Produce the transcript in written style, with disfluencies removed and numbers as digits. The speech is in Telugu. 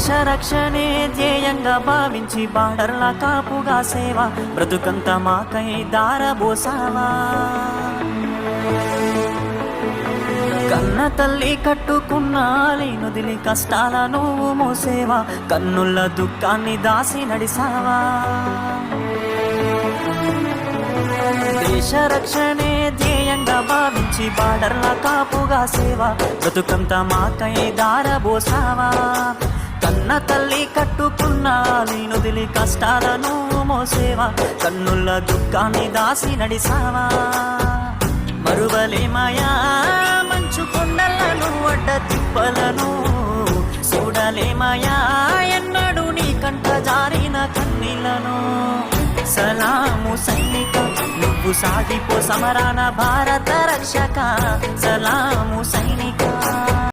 దేశ రక్షణే ధ్యేయంగా భావించి బార్డర్ల కాపుగా సేవ బ్రతుకంత మాకై దారబోసావా. కన్న తల్లి కట్టుకున్న లేనుదిలి కష్టాల నువ్వు మోసేవా, కన్నుల దుఃఖాన్ని దాసి నడిసావా. దేశ రక్షణే ధ్యేయంగా భావించి బార్డర్ల కాపుగా సేవ బ్రతుకంత మాకై దారబోసావా. కన్న తల్లి కట్టుకున్న లేనుదిలి కష్టాల నువ్వు మోసేవా, కన్నుల దుఃఖాన్ని దాసి నడిసావా. మరువలేమయా మంచు కొండలను అడ్డ తిప్పలను, చూడలేమయా ఎన్నడు నీ కంట జారిన కన్నీళ్లను. సలాము సైనిక నువ్వు సాగిపో సమరాన భారత రక్షక, సలాము